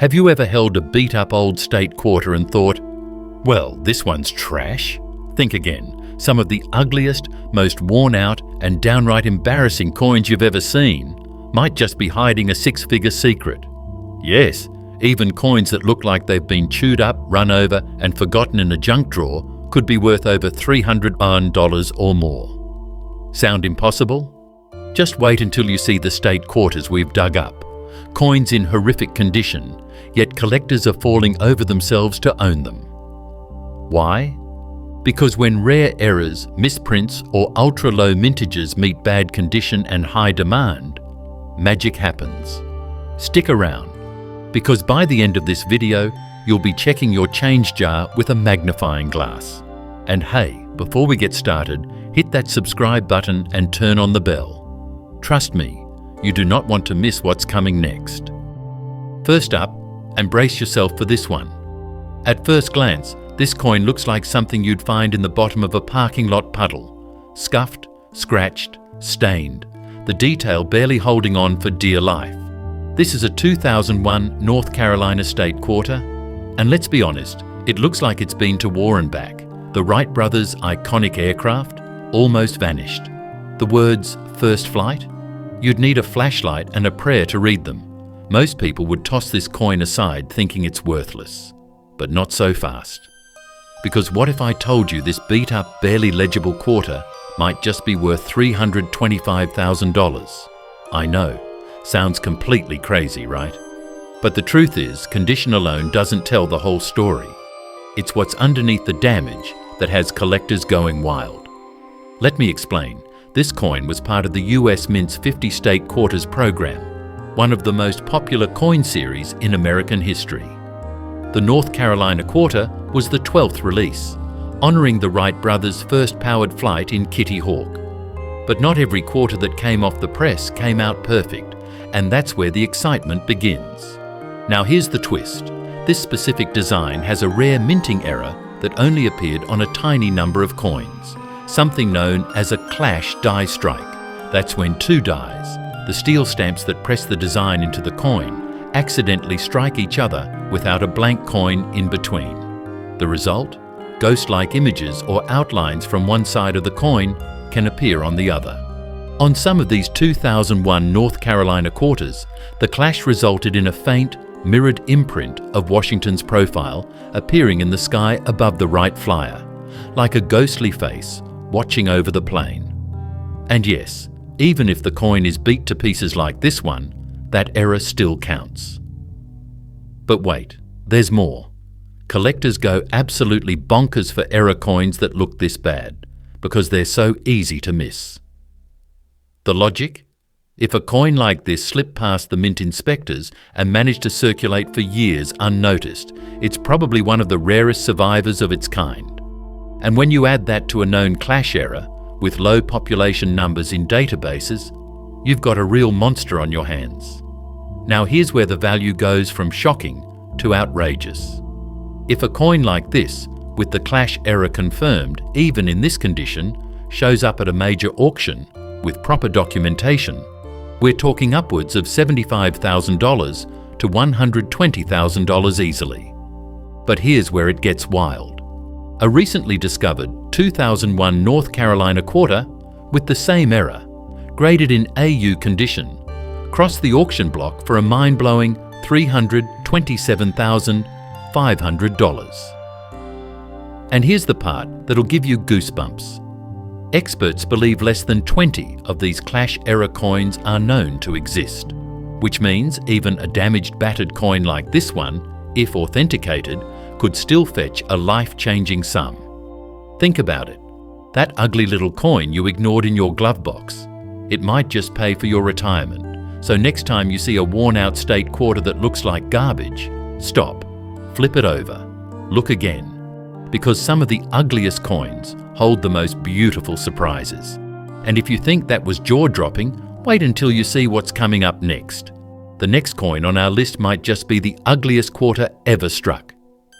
Have you ever held a beat-up old state quarter and thought, well, this one's trash? Think again. Some of the ugliest, most worn-out and downright embarrassing coins you've ever seen might just be hiding a six-figure secret. Yes, even coins that look like they've been chewed up, run over and forgotten in a junk drawer could be worth over $300 or more. Sound impossible? Just wait until you see the state quarters we've dug up. Coins in horrific condition, yet collectors are falling over themselves to own them. Why? Because when rare errors, misprints or ultra-low mintages meet bad condition and high demand, magic happens. Stick around, because by the end of this video, you'll be checking your change jar with a magnifying glass. And hey, before we get started, hit that subscribe button and turn on the bell. Trust me, you do not want to miss what's coming next. First up, and brace yourself for this one. At first glance, this coin looks like something you'd find in the bottom of a parking lot puddle. Scuffed, scratched, stained, the detail barely holding on for dear life. This is a 2001 North Carolina state quarter, and let's be honest, it looks like it's been to war and back. The Wright brothers' iconic aircraft almost vanished. The words "first flight"? You'd need a flashlight and a prayer to read them. Most people would toss this coin aside thinking it's worthless. But not so fast. Because what if I told you this beat-up, barely legible quarter might just be worth $325,000? I know, sounds completely crazy, right? But the truth is, condition alone doesn't tell the whole story. It's what's underneath the damage that has collectors going wild. Let me explain. This coin was part of the US Mint's 50 State Quarters program, one of the most popular coin series in American history. The North Carolina quarter was the 12th release, honoring the Wright brothers' first powered flight in Kitty Hawk. But not every quarter that came off the press came out perfect, and that's where the excitement begins. Now here's the twist. This specific design has a rare minting error that only appeared on a tiny number of coins, something known as a clash die strike. That's when two dies, the steel stamps that press the design into the coin, accidentally strike each other without a blank coin in between. The result? Ghost-like images or outlines from one side of the coin can appear on the other. On some of these 2001 North Carolina quarters, the clash resulted in a faint, mirrored imprint of Washington's profile appearing in the sky above the Wright flyer, like a ghostly face watching over the plane. And yes, even if the coin is beat to pieces like this one, that error still counts. But wait, there's more. Collectors go absolutely bonkers for error coins that look this bad, because they're so easy to miss. The logic? If a coin like this slipped past the mint inspectors and managed to circulate for years unnoticed, it's probably one of the rarest survivors of its kind. And when you add that to a known clash error, with low population numbers in databases, you've got a real monster on your hands. Now here's where the value goes from shocking to outrageous. If a coin like this, with the clash error confirmed, even in this condition, shows up at a major auction with proper documentation, we're talking upwards of $75,000 to $120,000 easily. But here's where it gets wild. A recently discovered 2001 North Carolina quarter with the same error, graded in AU condition, crossed the auction block for a mind-blowing $327,500. And here's the part that'll give you goosebumps. Experts believe less than 20 of these clash error coins are known to exist, which means even a damaged, battered coin like this one, if authenticated, could still fetch a life-changing sum. Think about it. That ugly little coin you ignored in your glove box, it might just pay for your retirement. So next time you see a worn-out state quarter that looks like garbage, stop, flip it over, look again. Because some of the ugliest coins hold the most beautiful surprises. And if you think that was jaw-dropping, wait until you see what's coming up next. The next coin on our list might just be the ugliest quarter ever struck.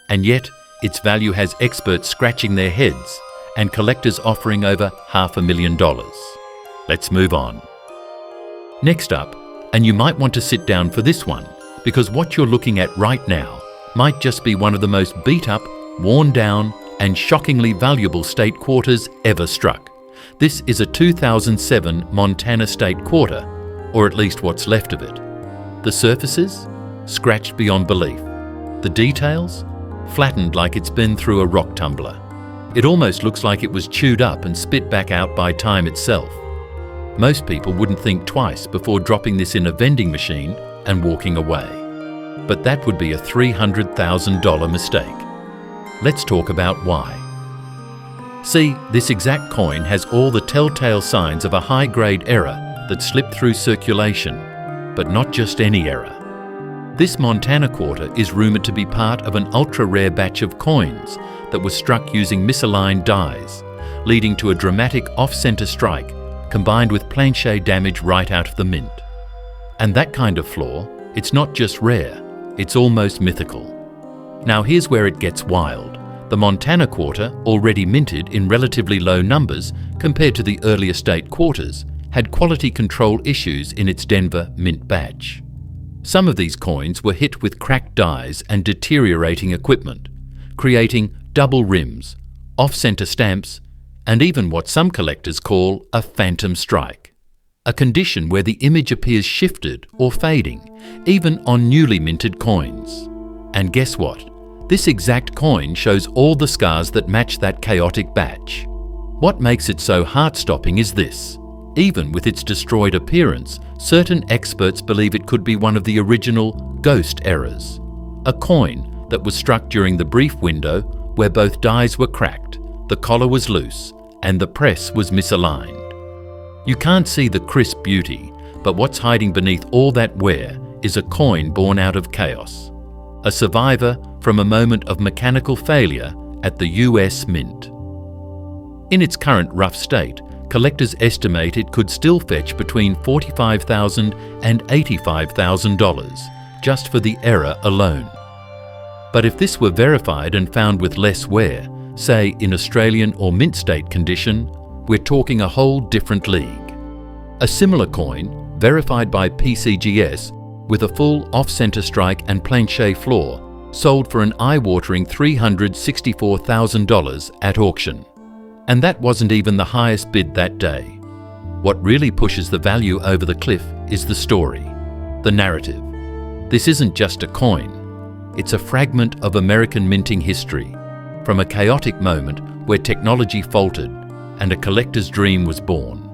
And yet, its value has experts scratching their heads and collectors offering over $500,000. Let's move on. Next up, and you might want to sit down for this one, because what you're looking at right now might just be one of the most beat up, worn down, and shockingly valuable state quarters ever struck. This is a 2007 Montana state quarter, or at least what's left of it. The surfaces? Scratched beyond belief. The details? Flattened like it's been through a rock tumbler. It almost looks like it was chewed up and spit back out by time itself. Most people wouldn't think twice before dropping this in a vending machine and walking away. But that would be a $300,000 mistake. Let's talk about why. See, this exact coin has all the telltale signs of a high-grade error that slipped through circulation, but not just any error. This Montana quarter is rumoured to be part of an ultra-rare batch of coins that was struck using misaligned dies, leading to a dramatic off-centre strike combined with planchet damage right out of the mint. And that kind of flaw, it's not just rare, it's almost mythical. Now here's where it gets wild. The Montana quarter, already minted in relatively low numbers compared to the earlier state quarters, had quality control issues in its Denver mint batch. Some of these coins were hit with cracked dies and deteriorating equipment, creating double rims, off-centre stamps, and even what some collectors call a phantom strike, a condition where the image appears shifted or fading, even on newly minted coins. And guess what? This exact coin shows all the scars that match that chaotic batch. What makes it so heart-stopping is this. Even with its destroyed appearance, certain experts believe it could be one of the original ghost errors. A coin that was struck during the brief window where both dies were cracked, the collar was loose, and the press was misaligned. You can't see the crisp beauty, but what's hiding beneath all that wear is a coin born out of chaos. A survivor from a moment of mechanical failure at the US Mint. In its current rough state, collectors estimate it could still fetch between $45,000 and $85,000 just for the error alone. But if this were verified and found with less wear, say in Australian or mint state condition, we're talking a whole different league. A similar coin, verified by PCGS, with a full off-centre strike and planchet flaw, sold for an eye-watering $364,000 at auction. And that wasn't even the highest bid that day. What really pushes the value over the cliff is the story, the narrative. This isn't just a coin. It's a fragment of American minting history, from a chaotic moment where technology faltered and a collector's dream was born.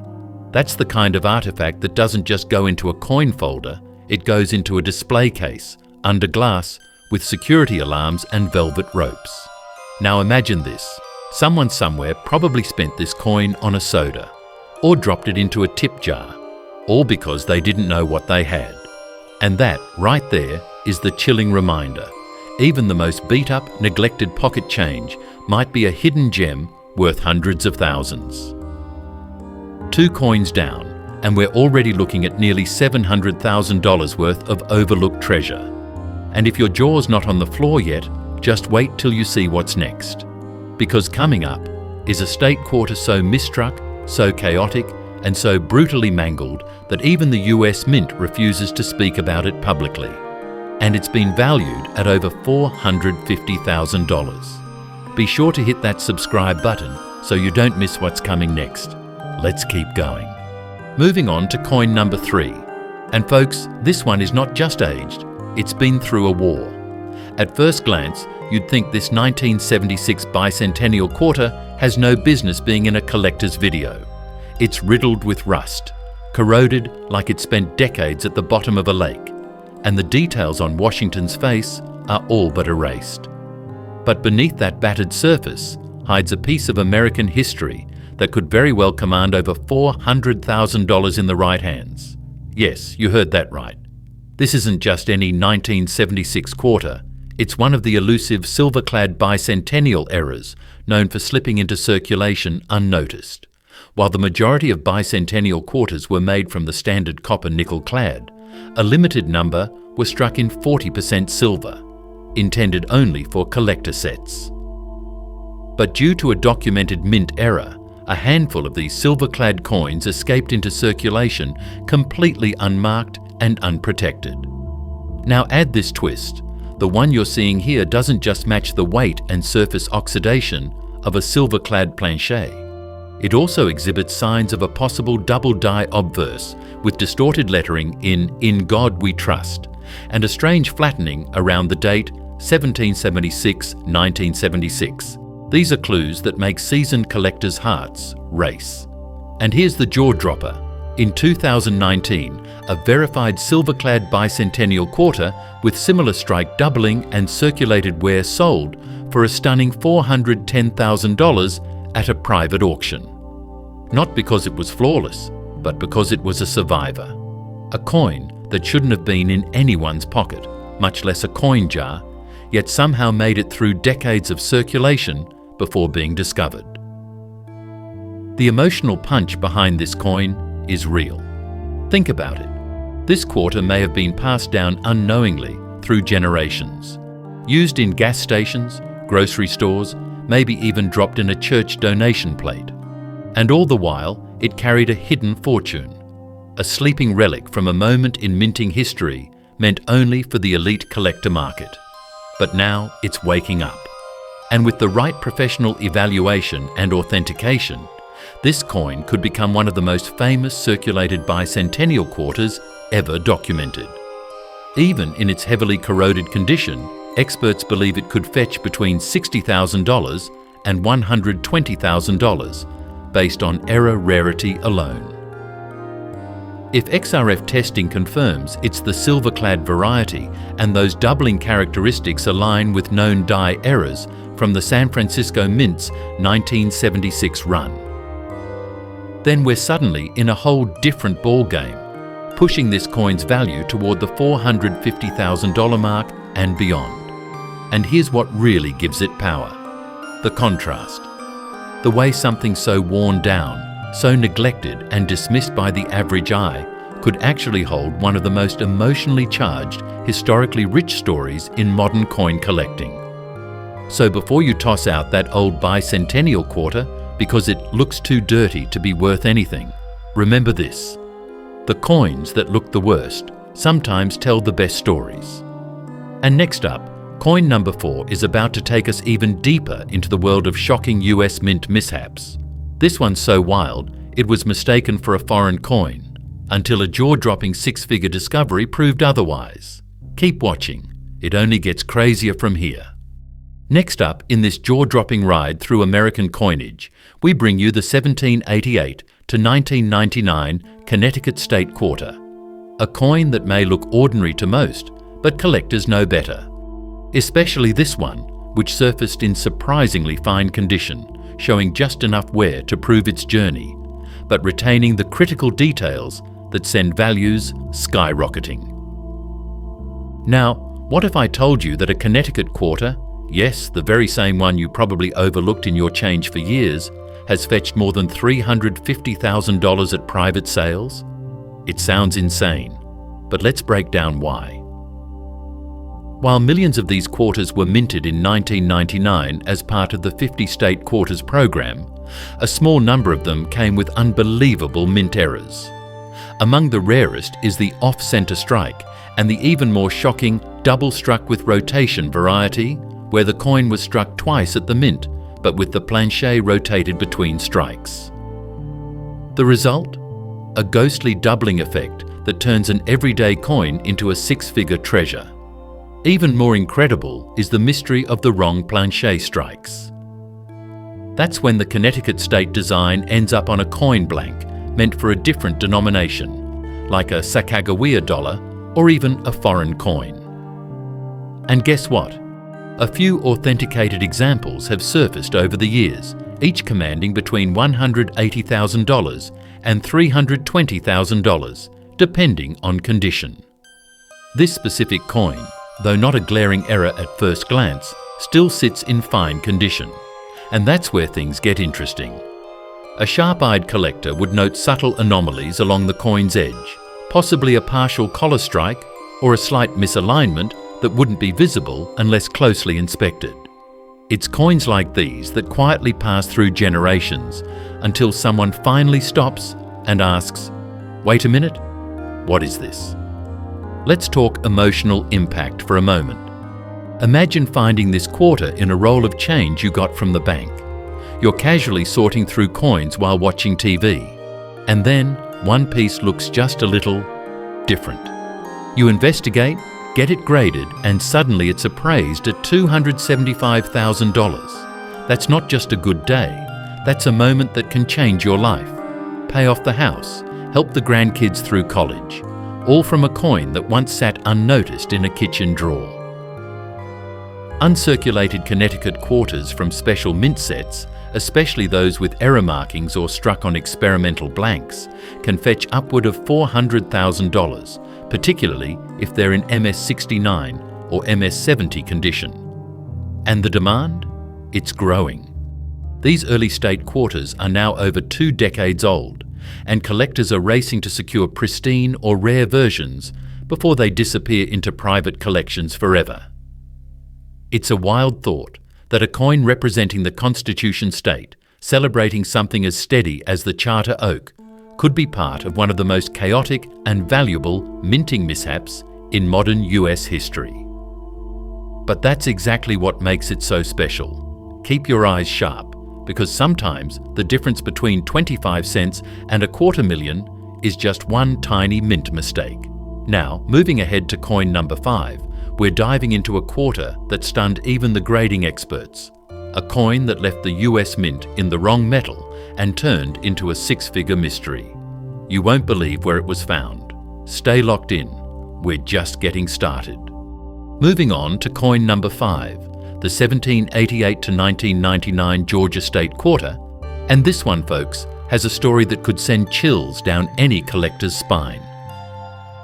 That's the kind of artifact that doesn't just go into a coin folder, it goes into a display case, under glass, with security alarms and velvet ropes. Now imagine this. Someone somewhere probably spent this coin on a soda, or dropped it into a tip jar, all because they didn't know what they had. And that, right there, is the chilling reminder. Even the most beat-up, neglected pocket change might be a hidden gem worth hundreds of thousands. 2 coins down, and we're already looking at nearly $700,000 worth of overlooked treasure. And if your jaw's not on the floor yet, just wait till you see what's next. Because coming up is a state quarter so misstruck, so chaotic, and so brutally mangled that even the US Mint refuses to speak about it publicly. And it's been valued at over $450,000. Be sure to hit that subscribe button so you don't miss what's coming next. Let's keep going. Moving on to coin number 3. And folks, this one is not just aged, it's been through a war. At first glance, you'd think this 1976 bicentennial quarter has no business being in a collector's video. It's riddled with rust, corroded like it spent decades at the bottom of a lake, and the details on Washington's face are all but erased. But beneath that battered surface hides a piece of American history that could very well command over $400,000 in the right hands. Yes, you heard that right. This isn't just any 1976 quarter, it's one of the elusive silver-clad bicentennial errors known for slipping into circulation unnoticed. While the majority of bicentennial quarters were made from the standard copper-nickel clad, a limited number were struck in 40% silver, intended only for collector sets. But due to a documented mint error, a handful of these silver-clad coins escaped into circulation completely unmarked and unprotected. Now add this twist. The one you're seeing here doesn't just match the weight and surface oxidation of a silver-clad planchet. It also exhibits signs of a possible double-die obverse with distorted lettering in God We Trust, and a strange flattening around the date 1776-1976. These are clues that make seasoned collectors' hearts race. And here's the jaw-dropper. In 2019, a verified silver-clad bicentennial quarter with similar strike doubling and circulated wear sold for a stunning $410,000 at a private auction. Not because it was flawless, but because it was a survivor. A coin that shouldn't have been in anyone's pocket, much less a coin jar, yet somehow made it through decades of circulation before being discovered. The emotional punch behind this coin is real. Think about it. This quarter may have been passed down unknowingly through generations, used in gas stations, grocery stores, maybe even dropped in a church donation plate. And all the while, it carried a hidden fortune, a sleeping relic from a moment in minting history meant only for the elite collector market. But now it's waking up. And with the right professional evaluation and authentication, this coin could become one of the most famous circulated bicentennial quarters ever documented. Even in its heavily corroded condition, experts believe it could fetch between $60,000 and $120,000 based on error rarity alone. If XRF testing confirms it's the silver-clad variety and those doubling characteristics align with known die errors from the San Francisco Mint's 1976 run, then we're suddenly in a whole different ballgame, pushing this coin's value toward the $450,000 mark and beyond. And here's what really gives it power: the contrast. The way something so worn down, so neglected and dismissed by the average eye could actually hold one of the most emotionally charged, historically rich stories in modern coin collecting. So before you toss out that old bicentennial quarter because it looks too dirty to be worth anything, remember this: the coins that look the worst sometimes tell the best stories. And next up, coin number 4 is about to take us even deeper into the world of shocking US mint mishaps. This one's so wild, it was mistaken for a foreign coin, until a jaw-dropping 6-figure discovery proved otherwise. Keep watching, it only gets crazier from here. Next up, in this jaw-dropping ride through American coinage, we bring you the 1788 to 1999 Connecticut State Quarter. A coin that may look ordinary to most, but collectors know better. Especially this one, which surfaced in surprisingly fine condition, showing just enough wear to prove its journey, but retaining the critical details that send values skyrocketing. Now, what if I told you that a Connecticut quarter, yes, the very same one you probably overlooked in your change for years, has fetched more than $350,000 at private sales? It sounds insane, but let's break down why. While millions of these quarters were minted in 1999 as part of the 50-state quarters program, a small number of them came with unbelievable mint errors. Among the rarest is the off-center strike and the even more shocking double struck with rotation variety, where the coin was struck twice at the mint, but with the planchet rotated between strikes. The result? A ghostly doubling effect that turns an everyday coin into a 6-figure treasure. Even more incredible is the mystery of the wrong planchet strikes. That's when the Connecticut State design ends up on a coin blank meant for a different denomination, like a Sacagawea dollar or even a foreign coin. And guess what? A few authenticated examples have surfaced over the years, each commanding between $180,000 and $320,000, depending on condition. This specific coin, though not a glaring error at first glance, still sits in fine condition. And that's where things get interesting. A sharp-eyed collector would note subtle anomalies along the coin's edge, possibly a partial collar strike or a slight misalignment that wouldn't be visible unless closely inspected. It's coins like these that quietly pass through generations until someone finally stops and asks, "Wait a minute, what is this?" Let's talk emotional impact for a moment. Imagine finding this quarter in a roll of change you got from the bank. You're casually sorting through coins while watching TV, and then one piece looks just a little different. You investigate, get it graded, and suddenly it's appraised at $275,000. That's not just a good day, that's a moment that can change your life. Pay off the house, help the grandkids through college, all from a coin that once sat unnoticed in a kitchen drawer. Uncirculated Connecticut quarters from special mint sets, especially those with error markings or struck on experimental blanks, can fetch upward of $400,000, particularly if they're in MS69 or MS70 condition. And the demand? It's growing. These early state quarters are now over 2 decades old, and collectors are racing to secure pristine or rare versions before they disappear into private collections forever. It's a wild thought that a coin representing the Constitution State, celebrating something as steady as the Charter Oak, could be part of one of the most chaotic and valuable minting mishaps in modern US history. But that's exactly what makes it so special. Keep your eyes sharp, because sometimes the difference between 25 cents and $250,000 is just one tiny mint mistake. Now, moving ahead to coin number 5, we're diving into a quarter that stunned even the grading experts. A coin that left the US Mint in the wrong metal and turned into a 6-figure mystery. You won't believe where it was found. Stay locked in. We're just getting started. Moving on to coin number 5, the 1788 to 1999 Georgia State Quarter, and this one, folks, has a story that could send chills down any collector's spine.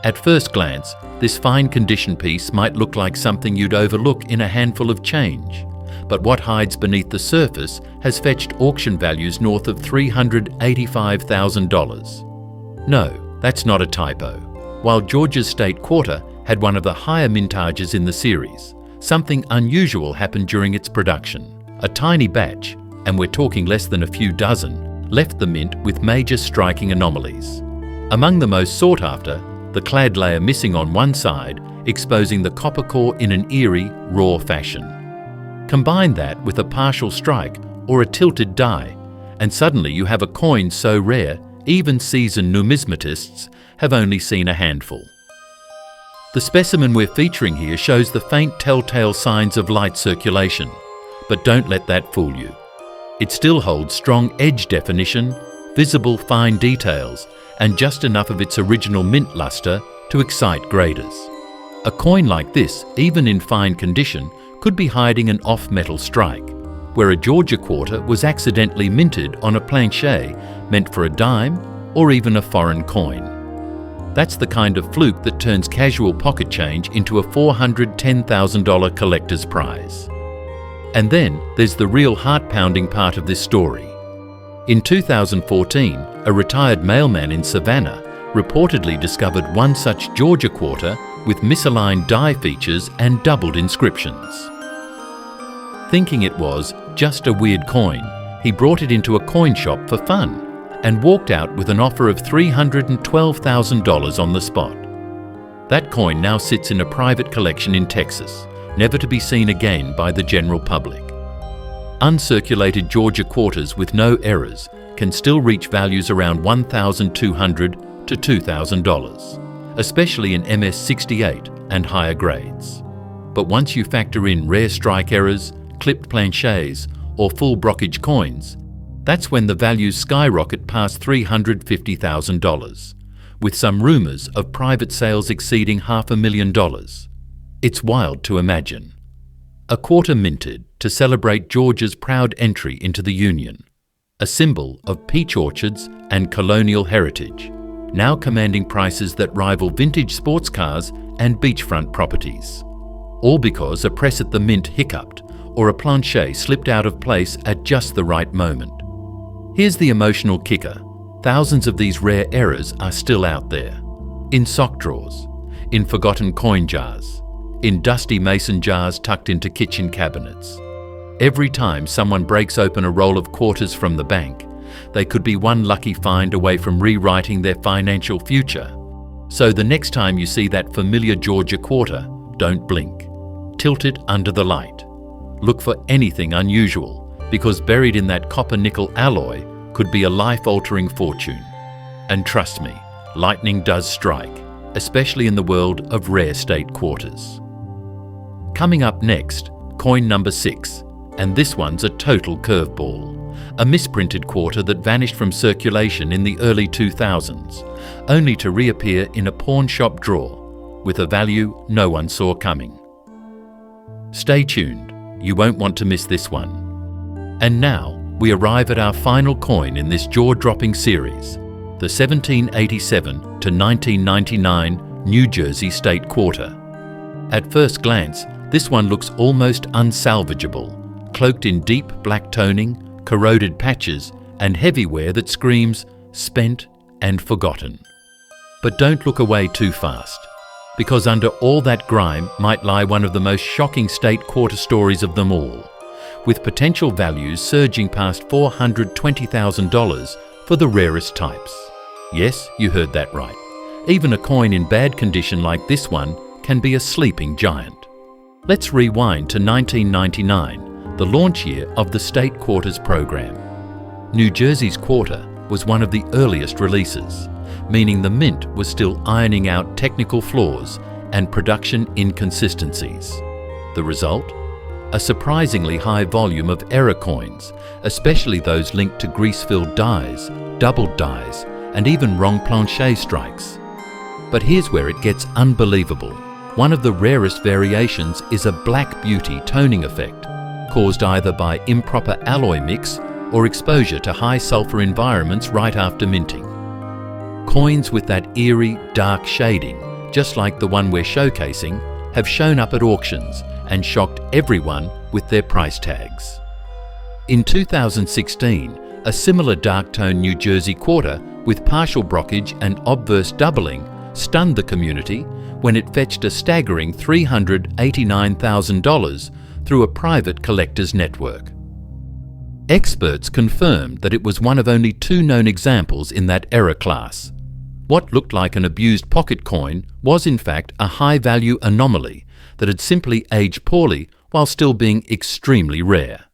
At first glance, this fine condition piece might look like something you'd overlook in a handful of change, but what hides beneath the surface has fetched auction values north of $385,000. No, that's not a typo. While Georgia's State Quarter had one of the higher mintages in the series, something unusual happened during its production. A tiny batch, and we're talking less than a few dozen, left the mint with major striking anomalies. Among the most sought after, the clad layer missing on one side, exposing the copper core in an eerie, raw fashion. Combine that with a partial strike or a tilted die, and suddenly you have a coin so rare, even seasoned numismatists have only seen a handful. The specimen we're featuring here shows the faint telltale signs of light circulation, but don't let that fool you. It still holds strong edge definition, visible fine details, and just enough of its original mint luster to excite graders. A coin like this, even in fine condition, could be hiding an off-metal strike, where a Georgia quarter was accidentally minted on a planchet meant for a dime or even a foreign coin. That's the kind of fluke that turns casual pocket change into a $410,000 collector's prize. And then there's the real heart-pounding part of this story. In 2014, a retired mailman in Savannah reportedly discovered one such Georgia quarter with misaligned die features and doubled inscriptions. Thinking it was just a weird coin, he brought it into a coin shop for fun and walked out with an offer of $312,000 on the spot. That coin now sits in a private collection in Texas, never to be seen again by the general public. Uncirculated Georgia quarters with no errors can still reach values around $1,200 to $2,000, especially in MS68 and higher grades. But once you factor in rare strike errors, clipped planchets, or full brockage coins, that's when the values skyrocket past $350,000, with some rumours of private sales exceeding $500,000. It's wild to imagine. A quarter minted to celebrate Georgia's proud entry into the Union, a symbol of peach orchards and colonial heritage, now commanding prices that rival vintage sports cars and beachfront properties. All because a press at the mint hiccuped or a planchet slipped out of place at just the right moment. Here's the emotional kicker. Thousands of these rare errors are still out there. In sock drawers, in forgotten coin jars, in dusty mason jars tucked into kitchen cabinets. Every time someone breaks open a roll of quarters from the bank, they could be one lucky find away from rewriting their financial future. So the next time you see that familiar Georgia quarter, don't blink. Tilt it under the light. Look for anything unusual, because buried in that copper-nickel alloy could be a life-altering fortune. And trust me, lightning does strike, especially in the world of rare state quarters. Coming up next, coin number 6, and this one's a total curveball. A misprinted quarter that vanished from circulation in the early 2000s, only to reappear in a pawn shop drawer, with a value no one saw coming. Stay tuned, you won't want to miss this one. And now, we arrive at our final coin in this jaw-dropping series, the 1787 to 1999 New Jersey State Quarter. At first glance, this one looks almost unsalvageable, cloaked in deep black toning, corroded patches, and heavy wear that screams spent and forgotten. But don't look away too fast, because under all that grime might lie one of the most shocking state quarter stories of them all, with potential values surging past $420,000 for the rarest types. Yes, you heard that right. Even a coin in bad condition like this one can be a sleeping giant. Let's rewind to 1999, the launch year of the State Quarters program. New Jersey's quarter was one of the earliest releases, meaning the mint was still ironing out technical flaws and production inconsistencies. The result? A surprisingly high volume of error coins, especially those linked to grease-filled dies, doubled dies, and even wrong planchet strikes. But here's where it gets unbelievable. One of the rarest variations is a black beauty toning effect, caused either by improper alloy mix or exposure to high sulfur environments right after minting. Coins with that eerie, dark shading, just like the one we're showcasing, have shown up at auctions and shocked everyone with their price tags. In 2016, a similar dark tone New Jersey quarter with partial brockage and obverse doubling stunned the community when it fetched a staggering $389,000 through a private collector's network. Experts confirmed that it was one of only 2 known examples in that error class. What looked like an abused pocket coin was in fact a high-value anomaly that had simply aged poorly while still being extremely rare.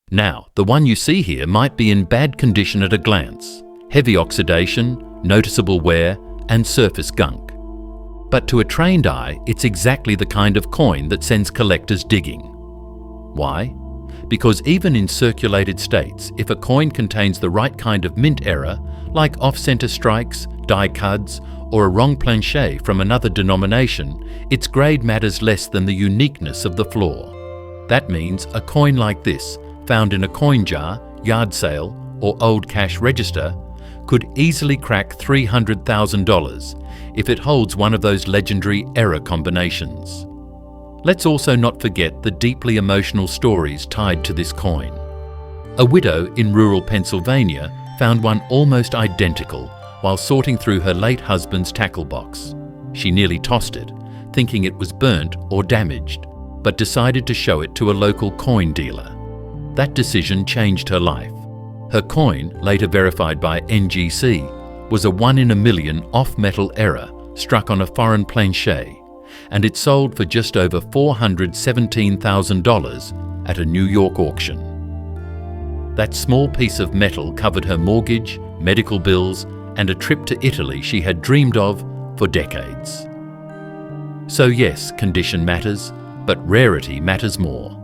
Now, the one you see here might be in bad condition at a glance. Heavy oxidation, noticeable wear, and surface gunk. But to a trained eye, it's exactly the kind of coin that sends collectors digging. Why? Because even in circulated states, if a coin contains the right kind of mint error, like off-center strikes, die cuds, or a wrong planchet from another denomination, its grade matters less than the uniqueness of the flaw. That means a coin like this, found in a coin jar, yard sale, or old cash register, could easily crack $300,000 if it holds one of those legendary error combinations. Let's also not forget the deeply emotional stories tied to this coin. A widow in rural Pennsylvania found one almost identical while sorting through her late husband's tackle box. She nearly tossed it, thinking it was burnt or damaged, but decided to show it to a local coin dealer. That decision changed her life. Her coin, later verified by NGC, was a 1 in a million off-metal error struck on a foreign planchet, and it sold for just over $417,000 at a New York auction. That small piece of metal covered her mortgage, medical bills, and a trip to Italy she had dreamed of for decades. So yes, condition matters, but rarity matters more.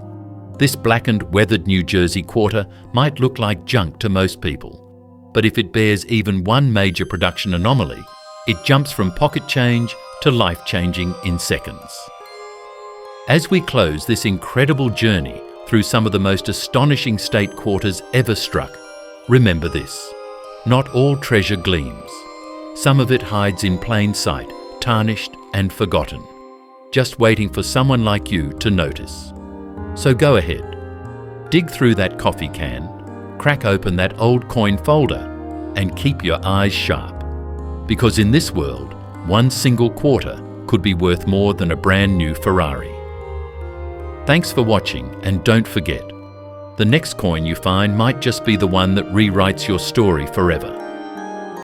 This blackened, weathered New Jersey quarter might look like junk to most people, but if it bears even one major production anomaly, it jumps from pocket change to life-changing in seconds. As we close this incredible journey through some of the most astonishing state quarters ever struck, remember this: not all treasure gleams. Some of it hides in plain sight, tarnished and forgotten, just waiting for someone like you to notice. So go ahead, dig through that coffee can, crack open that old coin folder, and keep your eyes sharp. Because in this world, one single quarter could be worth more than a brand new Ferrari. Thanks for watching, and don't forget, the next coin you find might just be the one that rewrites your story forever.